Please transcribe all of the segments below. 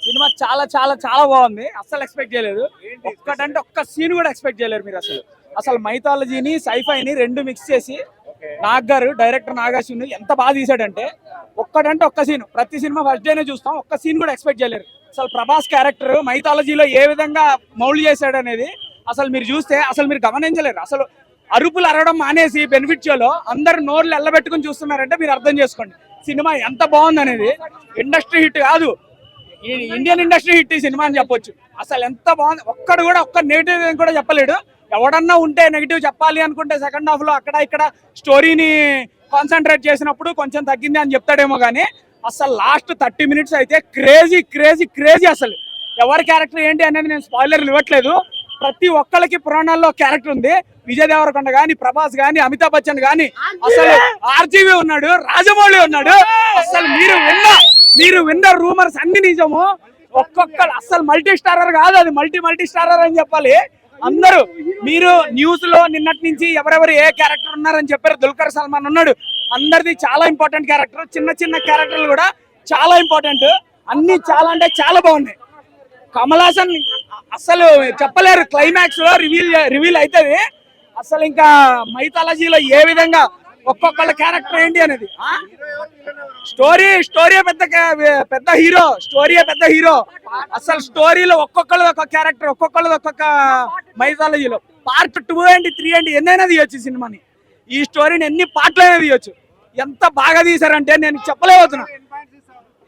Cinema చాలా చాలా చాలా బాగుంది. అస్సలు ఎక్స్పెక్ట్ చేయలేదు. ఒక్కటంటే ఒక్క సీన్ కూడా ఎక్స్పెక్ట్ చేయలేరు మీరు. అసలు మైథాలజీని సైఫైని రెండు మిక్స్ చేసి నాగ్ గారు, డైరెక్టర్ నాగార్జున ఎంత బాగా తీసాడంటే ఒక్కటంటే ఒక్క సీన్. ప్రతి సినిమా ఫస్ట్ డేనే చూస్తాం, ఒక్క సీన్ కూడా ఎక్స్పెక్ట్ చేయలేరు. అసలు ప్రభాస్ క్యారెక్టర్ మైథాలజీలో ఏ విధంగా మౌల్డ్ చేశాడు అనేది అసలు మీరు చూస్తే అసలు మీరు గమనించలేరు. అసలు అరుపులు అరవడం మానేసి బెనిఫిట్ షోలో అందరు నోర్లు ఎల్లబెట్టుకుని చూస్తున్నారంటే మీరు అర్థం చేసుకోండి సినిమా ఎంత బాగుంది అనేది. ఇండస్ట్రీ హిట్ కాదు, ఇండియన్ ఇండస్ట్రీ హిట్ ఈ సినిమా అని చెప్పొచ్చు. అసలు ఎంత బాగుంది. ఒక్కడు కూడా ఒక్క నెగిటివ్ కూడా చెప్పలేడు. ఎవడన్నా ఉంటే నెగిటివ్ చెప్పాలి అనుకుంటే సెకండ్ హాఫ్ లో అక్కడ ఇక్కడ స్టోరీని కాన్సన్ట్రేట్ చేసినప్పుడు కొంచెం తగ్గింది అని చెప్తాడేమో కానీ అసలు లాస్ట్ 30 minutes అయితే క్రేజీ క్రేజీ క్రేజీ. అసలు ఎవరి క్యారెక్టర్ ఏంటి అనేది నేను స్పాయిలర్లు ఇవ్వట్లేదు. ప్రతి ఒక్కరికి పురాణాల్లో క్యారెక్టర్ ఉంది. విజయ్ దేవరకొండ గాని, ప్రభాస్ గాని, అమితాబ్ బచ్చన్ గాని, అసలు ఆర్జీవి ఉన్నాడు, రాజమౌళి ఉన్నాడు. అసలు మీరు విన్న రూమర్స్ అన్ని నిజము. ఒక్కొక్కరు అసలు మల్టీ స్టారర్ కాదు, అది మల్టీ స్టారర్ అని చెప్పాలి. అందరూ మీరు న్యూస్ లో నిన్నటి నుంచి ఎవరెవరు ఏ క్యారెక్టర్ ఉన్నారని చెప్పారు. దుల్కర్ సల్మాన్ ఉన్నాడు. అందరిది చాలా ఇంపార్టెంట్ క్యారెక్టర్. చిన్న చిన్న క్యారెక్టర్లు కూడా చాలా ఇంపార్టెంట్. అన్ని చాలా అంటే చాలా బాగున్నాయి. కమల్ హాసన్ అసలు చెప్పలేరు. క్లైమాక్స్ లో రివీల్ అవుతుంది. అసలు ఇంకా మైథాలజీలో ఏ విధంగా ఒక్కొక్కళ్ళ క్యారెక్టర్ ఏంటి అనేది. స్టోరీ పెద్ద హీరో. అసలు స్టోరీలో ఒక్కొక్కళ్ళది ఒక్కొక్క క్యారెక్టర్, ఒక్కొక్కళ్ళది ఒక్కొక్క మైథాలజీలో. పార్ట్ 2 ఏంటి 3 ఏంటి ఎన్నైనా తీయొచ్చు సినిమాని. ఈ స్టోరీని ఎన్ని పార్ట్లైనా తీయొచ్చు. ఎంత బాగా తీసారంటే నేను చెప్పలేకపోతున్నా.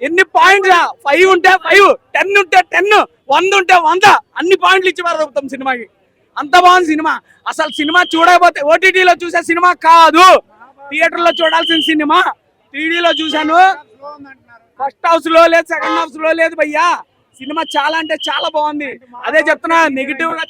ఎన్ని పాయింట్స్ 5 ఉంటే 5, 10 ఉంటే 10, 100 ఉంటే 100 అన్ని పాయింట్లు ఇచ్చి పారదొక్కుతాం సినిమాకి. అంత బాగుంది సినిమా. అసలు సినిమా చూడకపోతే ఓటీటీలో చూసే సినిమా కాదు, థియేటర్ లో చూడాల్సిన సినిమా. 3Dలో చూశాను. ఫస్ట్ హౌస్ లో లేదు, సెకండ్ హౌస్ లో లేదు భయ్యా. సినిమా చాలా అంటే చాలా బాగుంది. అదే చెప్తున్నా, నెగిటివ్ గా